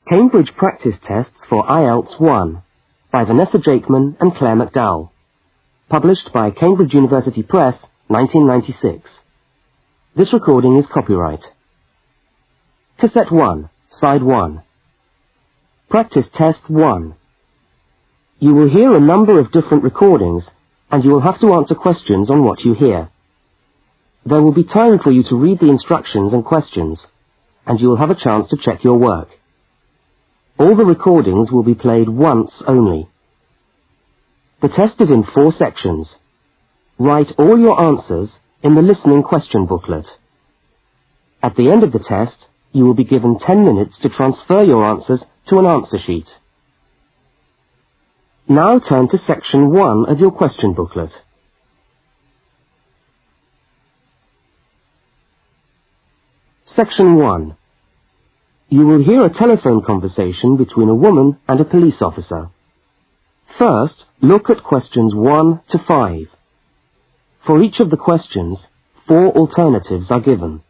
Cambridge Practice Tests for IELTS 1 by Vanessa Jakeman and Claire McDowell. Published by Cambridge University Press, 1996. This recording is copyright. Cassette 1, Side 1. Practice Test 1. You will hear a number of different recordings, and you will have to answer questions on what you hear. There will be time for you to read the instructions and questions, and you will have a chance to check your work. All the recordings will be played once only. The test is in 4 sections. Write all your answers in the listening question booklet. At the end of the test, you will be given 10 minutes to transfer your answers to an answer sheet. Now turn to section 1 of your question booklet. Section 1. You will hear a telephone conversation between a woman and a police officer. First, look at questions 1 to 5. For each of the questions, 4 alternatives are given.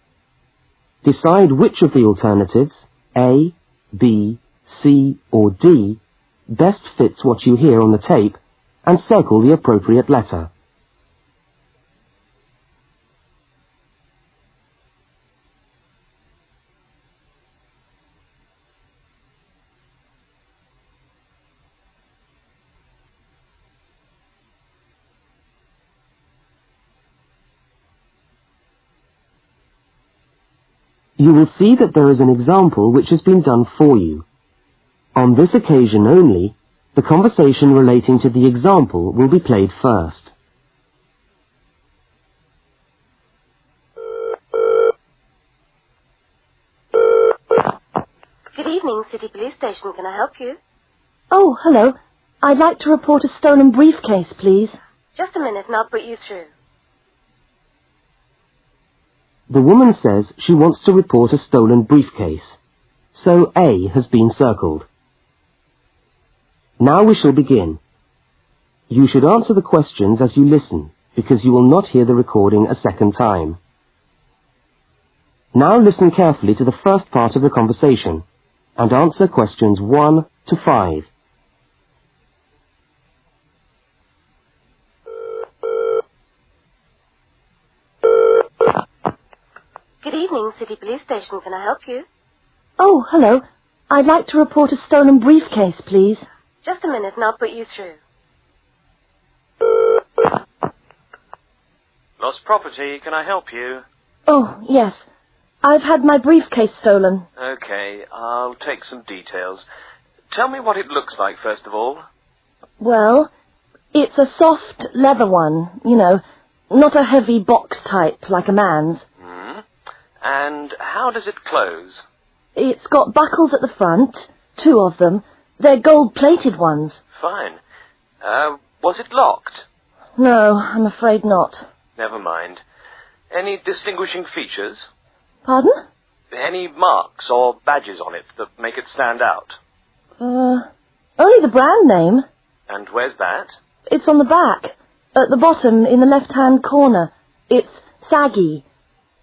Decide which of the alternatives, A, B, C or D, best fits what you hear on the tape and circle the appropriate letter. You will see that there is an example which has been done for you. On this occasion only, the conversation relating to the example will be played first. Good evening, City Police Station. Can I help you? Oh, hello. I'd like to report a stolen briefcase, please. Just a minute and I'll put you through. The woman says she wants to report a stolen briefcase, so A has been circled. Now we shall begin. You should answer the questions as you listen, because you will not hear the recording a second time. Now listen carefully to the first part of the conversation, and answer questions 1 to 5. Good evening, City Police Station. Can I help you? Oh, hello. I'd like to report a stolen briefcase, please. Just a minute and I'll put you through. Lost property, can I help you? Oh, yes. I've had my briefcase stolen. Okay, I'll take some details. Tell me what it looks like, first of all. Well, it's a soft leather one, you know, not a heavy box type like a man's. And how does it close? It's got buckles at the front, 2 of them. They're gold-plated ones. Fine. Was it locked? No, I'm afraid not. Never mind. Any distinguishing features? Pardon? Any marks or badges on it that make it stand out? Only the brand name. And where's that? It's on the back, at the bottom in the left-hand corner. It's saggy.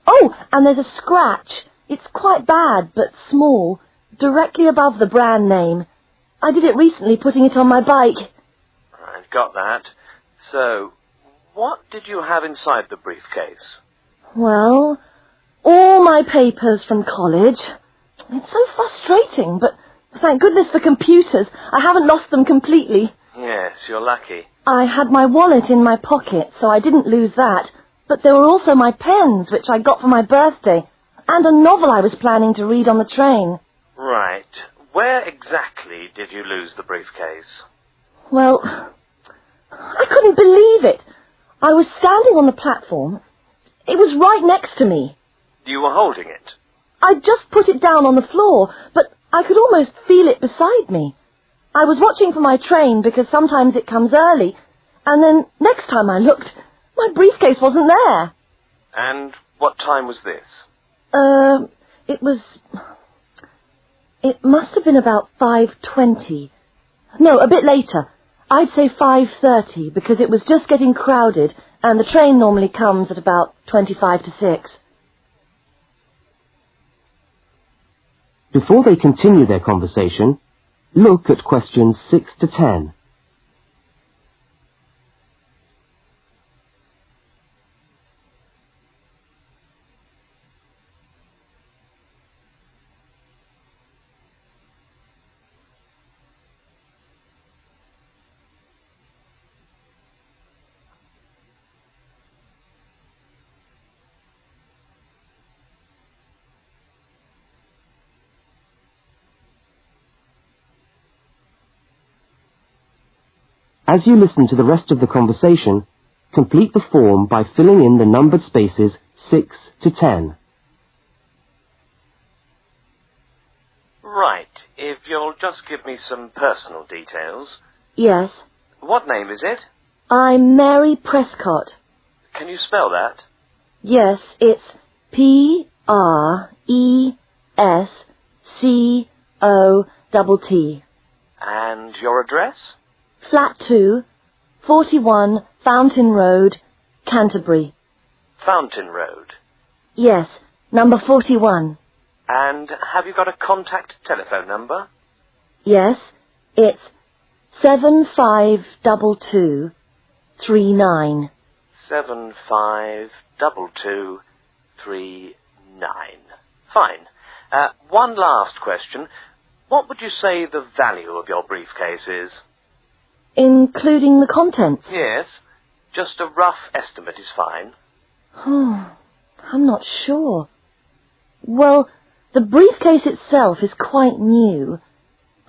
Oh, and there's a scratch. It's quite bad, but small, directly above the brand name. I did it recently, putting it on my bike. I've got that. So, what did you have inside the briefcase? Well, all my papers from college. It's so frustrating, but thank goodness for computers. I haven't lost them completely. Yes, you're lucky. I had my wallet in my pocket, so I didn't lose that. But there were also my pens, which I got for my birthday, and a novel I was planning to read on the train. Right. Where exactly did you lose the briefcase? Well, I couldn't believe it. I was standing on the platform. It was right next to me. You were holding it? I'd just put it down on the floor, but I could almost feel it beside me. I was watching for my train because sometimes it comes early, and then next time I looked, my briefcase wasn't there. And what time was this? It must have been about 5:20. No, a bit later. I'd say 5:30 because it was just getting crowded and the train normally comes at about 25 to 6. Before they continue their conversation, look at questions 6 to 10. As you listen to the rest of the conversation, complete the form by filling in the numbered spaces 6 to 10. Right, if you'll just give me some personal details. Yes. What name is it? I'm Mary Prescott. Can you spell that? Yes, it's Prescott. And your address? Flat 2, 41 Fountain Road, Canterbury. Fountain Road. Yes, number 41. And have you got a contact telephone number? Yes, it's 752239. 752239. Fine. One last question. What would you say the value of your briefcase is? Including the contents? Yes. Just a rough estimate is fine. Oh, I'm not sure. Well, the briefcase itself is quite new.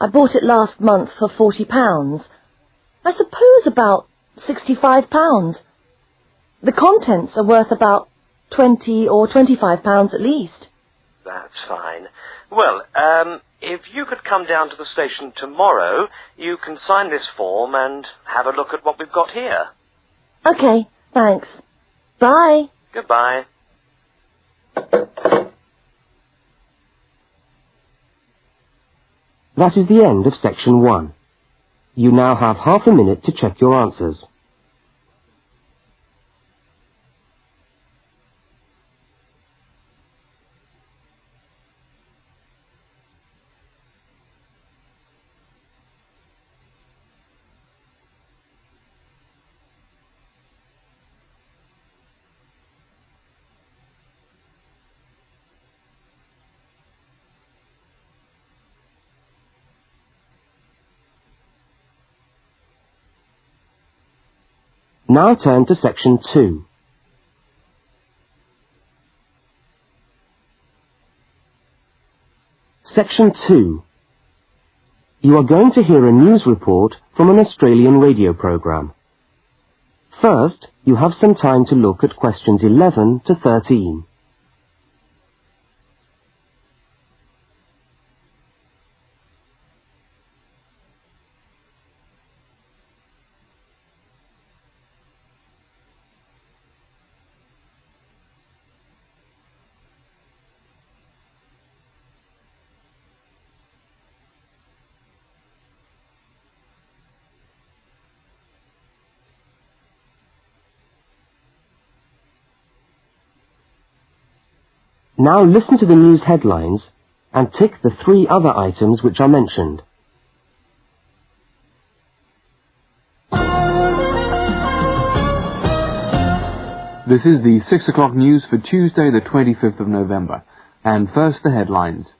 I bought it last month for £40. I suppose about £65. The contents are worth about £20 or £25 at least. That's fine. Well, if you could come down to the station tomorrow, you can sign this form and have a look at what we've got here. Okay, thanks. Bye. Goodbye. That is the end of section 1. You now have half a minute to check your answers. Now turn to section 2. Section 2. You are going to hear a news report from an Australian radio program. First, you have some time to look at questions 11 to 13. Now listen to the news headlines and tick the 3 other items which are mentioned. This is the 6 o'clock news for Tuesday the 25th of November. And first the headlines.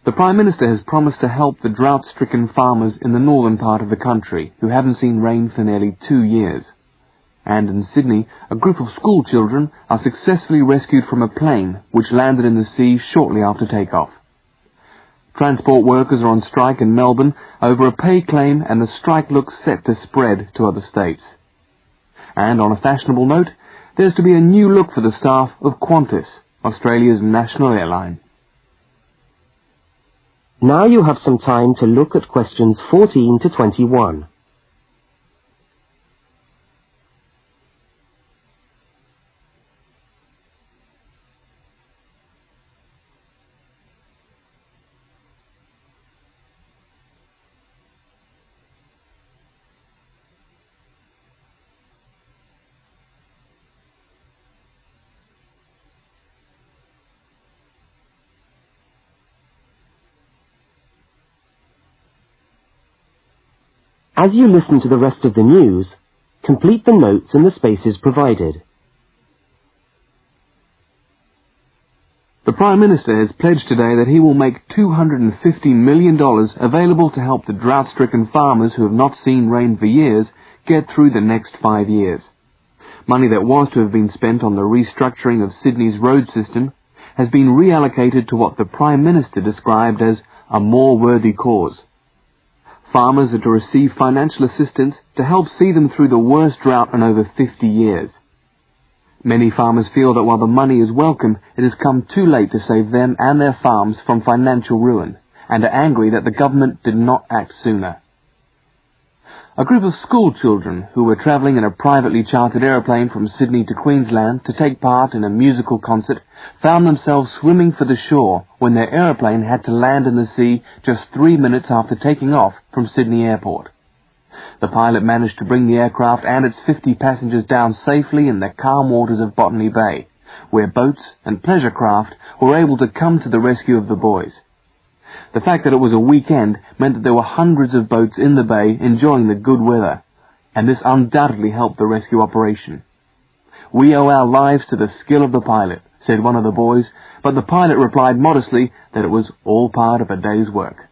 The Prime Minister has promised to help the drought-stricken farmers in the northern part of the country who haven't seen rain for nearly 2 years. And in Sydney, a group of school children are successfully rescued from a plane which landed in the sea shortly after takeoff. Transport workers are on strike in Melbourne over a pay claim, and the strike looks set to spread to other states. And on a fashionable note, there's to be a new look for the staff of Qantas, Australia's national airline. Now you have some time to look at questions 14 to 21. As you listen to the rest of the news, complete the notes in the spaces provided. The Prime Minister has pledged today that he will make $250 million available to help the drought-stricken farmers who have not seen rain for years get through the next 5 years. Money that was to have been spent on the restructuring of Sydney's road system has been reallocated to what the Prime Minister described as a more worthy cause. Farmers are to receive financial assistance to help see them through the worst drought in over 50 years. Many farmers feel that while the money is welcome, it has come too late to save them and their farms from financial ruin, and are angry that the government did not act sooner. A group of school children who were travelling in a privately chartered aeroplane from Sydney to Queensland to take part in a musical concert found themselves swimming for the shore when their aeroplane had to land in the sea just 3 minutes after taking off from Sydney Airport. The pilot managed to bring the aircraft and its 50 passengers down safely in the calm waters of Botany Bay, where boats and pleasure craft were able to come to the rescue of the boys. The fact that it was a weekend meant that there were hundreds of boats in the bay enjoying the good weather, and this undoubtedly helped the rescue operation. "We owe our lives to the skill of the pilot," said one of the boys, but the pilot replied modestly that it was all part of a day's work.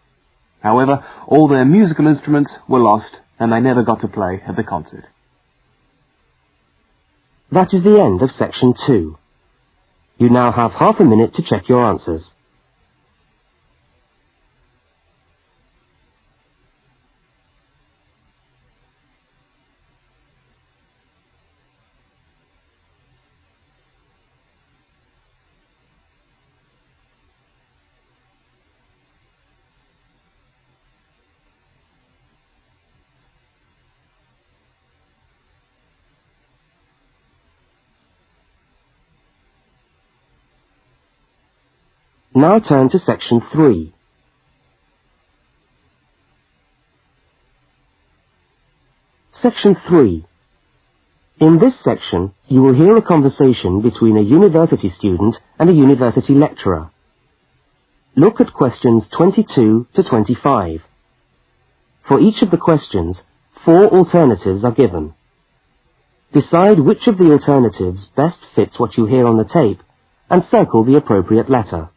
However, all their musical instruments were lost, and they never got to play at the concert. That is the end of section 2. You now have half a minute to check your answers. Now turn to section 3. Section 3. In this section, you will hear a conversation between a university student and a university lecturer. Look at questions 22 to 25. For each of the questions, 4 alternatives are given. Decide which of the alternatives best fits what you hear on the tape and circle the appropriate letter.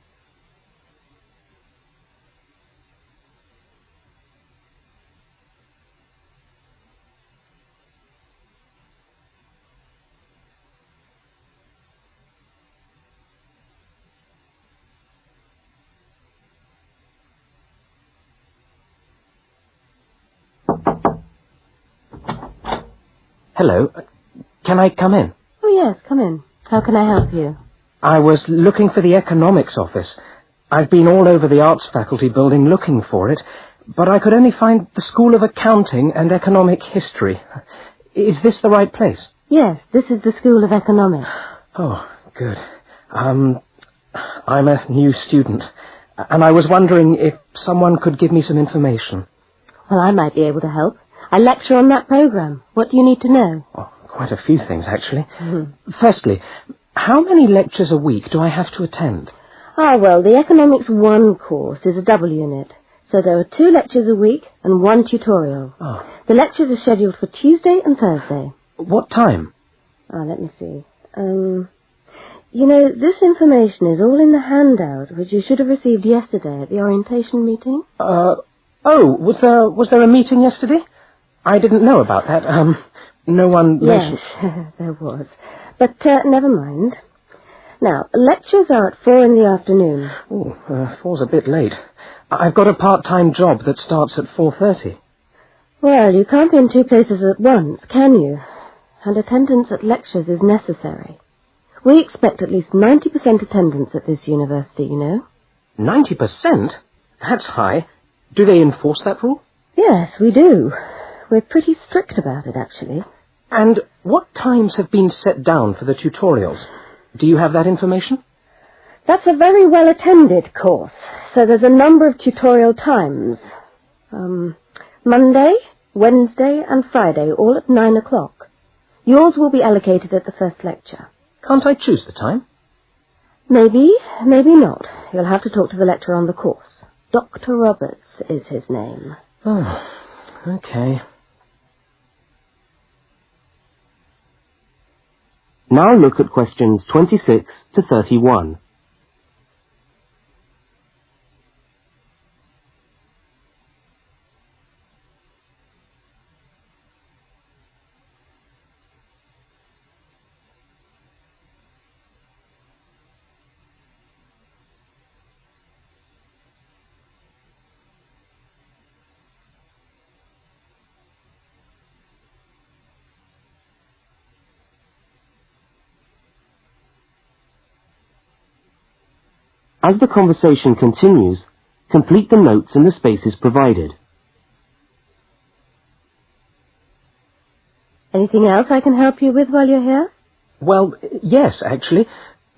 Hello. Can I come in? Oh, yes, come in. How can I help you? I was looking for the economics office. I've been all over the arts faculty building looking for it, but I could only find the School of Accounting and Economic History. Is this the right place? Yes, this is the School of Economics. Oh, good. I'm a new student, and I was wondering if someone could give me some information. Well, I might be able to help. I lecture on that program. What do you need to know? Oh, quite a few things, actually. Firstly, how many lectures a week do I have to attend? Ah, well, the Economics 1 course is a double unit. So there are 2 lectures a week and 1 tutorial. Oh. The lectures are scheduled for Tuesday and Thursday. What time? Let me see. You know, this information is all in the handout, which you should have received yesterday at the orientation meeting. Was there a meeting yesterday? I didn't know about that. No one mentioned... Yes, there was. But never mind. Now, lectures are at 4 in the afternoon. Oh, 4's a bit late. I've got a part-time job that starts at 4:30. Well, you can't be in 2 places at once, can you? And attendance at lectures is necessary. We expect at least 90% attendance at this university, you know. 90%? That's high. Do they enforce that rule? Yes, we do. We're pretty strict about it, actually. And what times have been set down for the tutorials? Do you have that information? That's a very well-attended course, so there's a number of tutorial times. Monday, Wednesday and Friday, all at 9 o'clock. Yours will be allocated at the first lecture. Can't I choose the time? Maybe, maybe not. You'll have to talk to the lecturer on the course. Dr. Roberts is his name. Oh, okay. Now look at questions 26 to 31. As the conversation continues, complete the notes in the spaces provided. Anything else I can help you with while you're here? Well, yes, actually.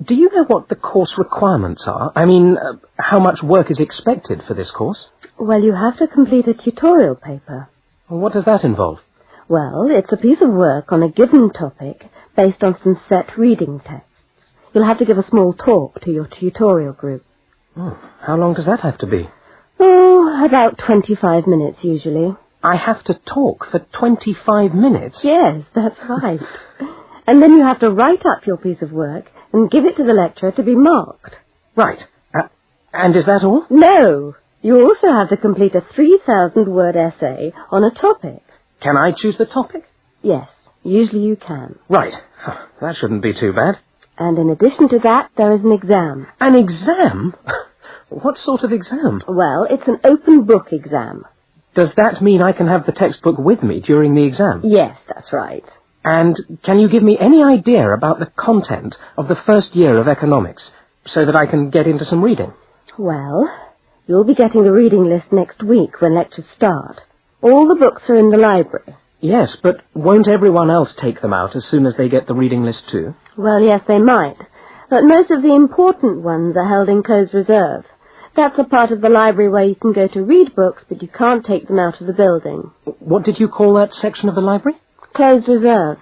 Do you know what the course requirements are? I mean, how much work is expected for this course? Well, you have to complete a tutorial paper. What does that involve? Well, it's a piece of work on a given topic based on some set reading texts. You'll have to give a small talk to your tutorial group. Oh, how long does that have to be? Oh, about 25 minutes usually. I have to talk for 25 minutes? Yes, that's right. And then you have to write up your piece of work and give it to the lecturer to be marked. Right. And is that all? No. You also have to complete a 3,000-word essay on a topic. Can I choose the topic? Yes, usually you can. Right. That shouldn't be too bad. And in addition to that, there is an exam. An exam? What sort of exam? Well, it's an open book exam. Does that mean I can have the textbook with me during the exam? Yes, that's right. And can you give me any idea about the content of the first year of economics, so that I can get into some reading? Well, you'll be getting the reading list next week when lectures start. All the books are in the library. Yes, but won't everyone else take them out as soon as they get the reading list too? Well, yes, they might. But most of the important ones are held in closed reserve. That's a part of the library where you can go to read books, but you can't take them out of the building. What did you call that section of the library? Closed reserve.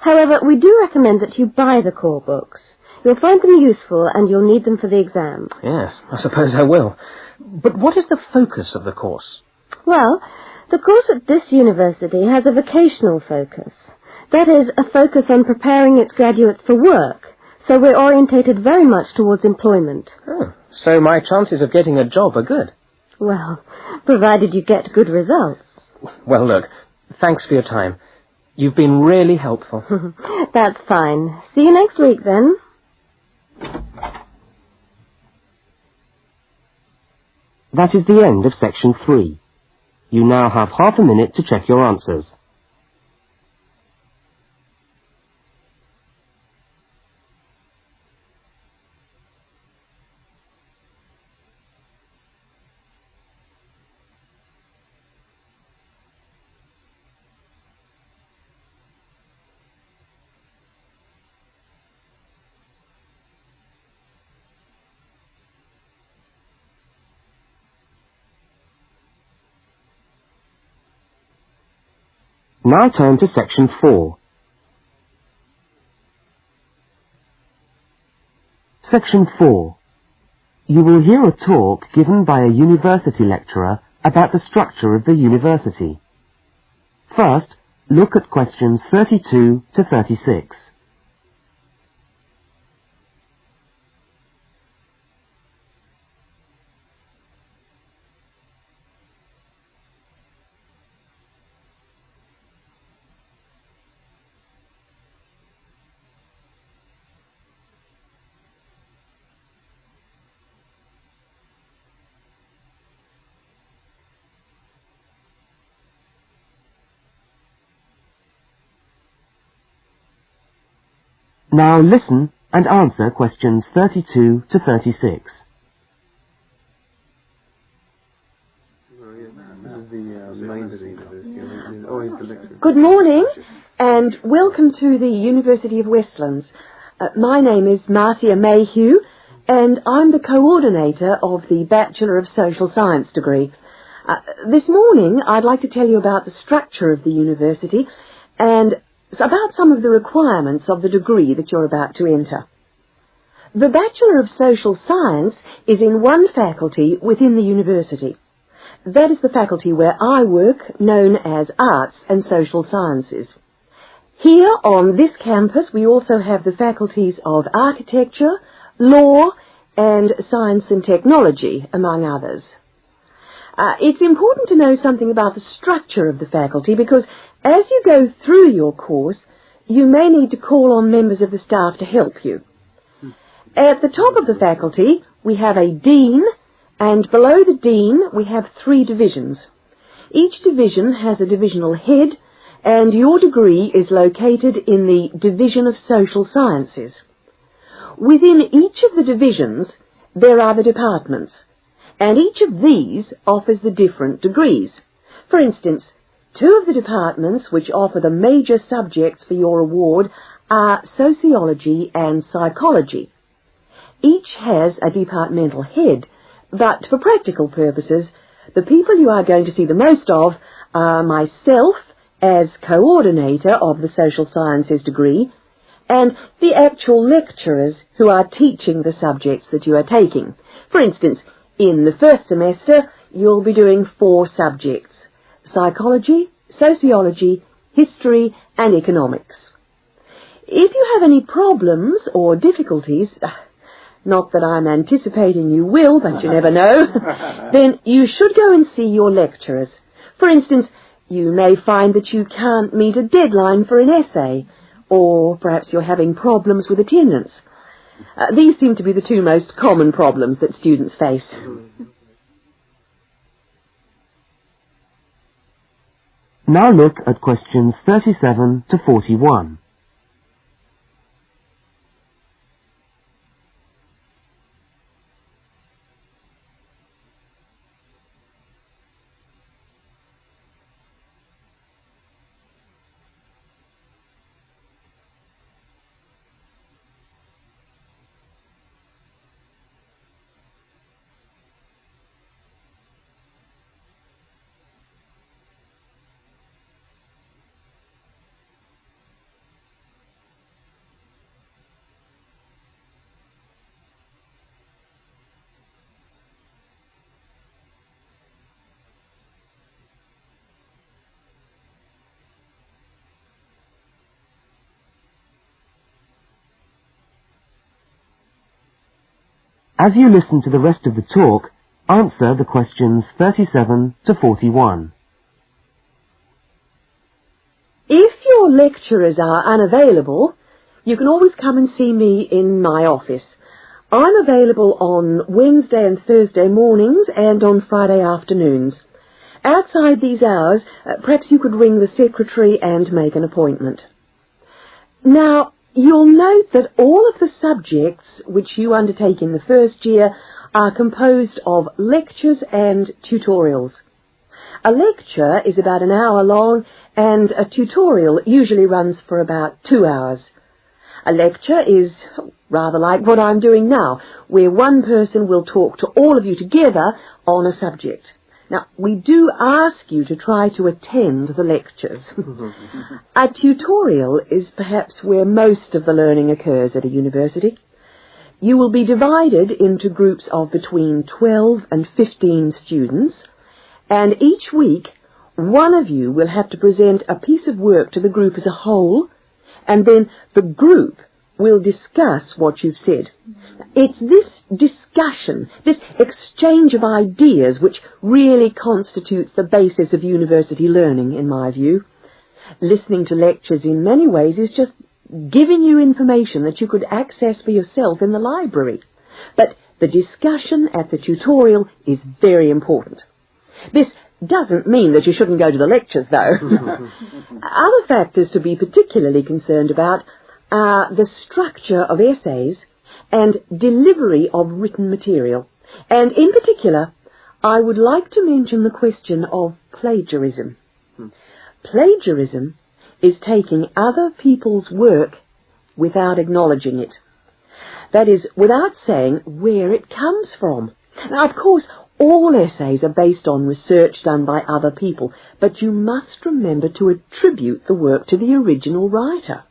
However, we do recommend that you buy the core books. You'll find them useful and you'll need them for the exam. Yes, I suppose I will. But what is the focus of the course? Well, the course at this university has a vocational focus. That is, a focus on preparing its graduates for work. So we're orientated very much towards employment. Oh, so my chances of getting a job are good? Well, provided you get good results. Well, look, thanks for your time. You've been really helpful. That's fine. See you next week, then. That is the end of section 3. You now have half a minute to check your answers. Now turn to section 4. Section 4. You will hear a talk given by a university lecturer about the structure of the university. First, look at questions 32 to 36. Now listen and answer questions 32 to 36. Good morning, and welcome to the University of Westlands. My name is Marcia Mayhew, and I'm the coordinator of the Bachelor of Social Science degree. This morning, I'd like to tell you about the structure of the university and about some of the requirements of the degree that you're about to enter. The Bachelor of Social Science is in one faculty within the university. That is the faculty where I work, known as Arts and Social Sciences. Here on this campus we also have the faculties of architecture, law and science and technology, among others. It's important to know something about the structure of the faculty because as you go through your course you may need to call on members of the staff to help you. At the top of the faculty we have a dean, and below the dean we have 3 divisions. Each division has a divisional head, and your degree is located in the Division of Social Sciences. Within each of the divisions there are the departments, and each of these offers the different degrees. For instance, 2 of the departments which offer the major subjects for your award are sociology and psychology. Each has a departmental head, but for practical purposes, the people you are going to see the most of are myself as coordinator of the social sciences degree, and the actual lecturers who are teaching the subjects that you are taking. For instance, in the first semester, you'll be doing 4 subjects: psychology, sociology, history, and economics. If you have any problems or difficulties, not that I'm anticipating you will, but you never know, then you should go and see your lecturers. For instance, you may find that you can't meet a deadline for an essay, or perhaps you're having problems with attendance. These seem to be the 2 most common problems that students face. Now look at questions 37 to 41. As you listen to the rest of the talk, answer the questions 37 to 41. If your lecturers are unavailable, you can always come and see me in my office. I'm available on Wednesday and Thursday mornings and on Friday afternoons. Outside these hours, perhaps you could ring the secretary and make an appointment. Now, you'll note that all of the subjects which you undertake in the first year are composed of lectures and tutorials. A lecture is about an hour long, and a tutorial usually runs for about 2 hours. A lecture is rather like what I'm doing now, where one person will talk to all of you together on a subject. Now, we do ask you to try to attend the lectures. A tutorial is perhaps where most of the learning occurs at a university. You will be divided into groups of between 12 and 15 students, and each week one of you will have to present a piece of work to the group as a whole, and then the group will discuss what you've said. It's this discussion, this exchange of ideas, which really constitutes the basis of university learning, in my view. Listening to lectures in many ways is just giving you information that you could access for yourself in the library. But the discussion at the tutorial is very important. This doesn't mean that you shouldn't go to the lectures, though. Other factors to be particularly concerned about are the structure of essays and delivery of written material. And in particular, I would like to mention the question of plagiarism. Plagiarism is taking other people's work without acknowledging it. That is, without saying where it comes from. Now, of course, all essays are based on research done by other people, but you must remember to attribute the work to the original writer.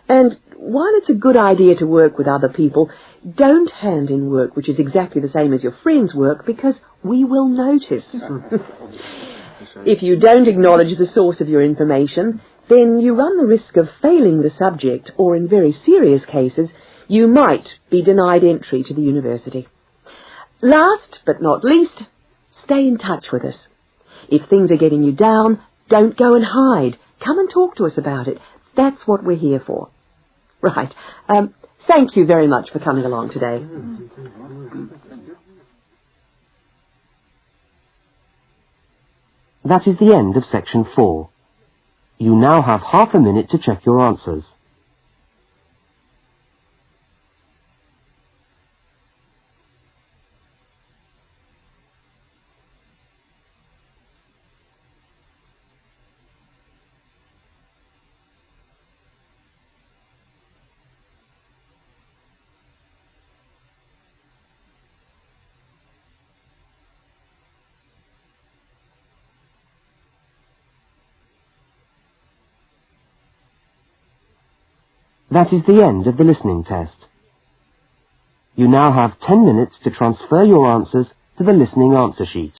And while it's a good idea to work with other people, don't hand in work which is exactly the same as your friend's work, because we will notice. If you don't acknowledge the source of your information, then you run the risk of failing the subject, or in very serious cases, you might be denied entry to the university. Last but not least, stay in touch with us. If things are getting you down, don't go and hide. Come and talk to us about it. That's what we're here for. Right. Thank you very much for coming along today. That is the end of section 4. You now have half a minute to check your answers. That is the end of the listening test. You now have 10 minutes to transfer your answers to the listening answer sheet.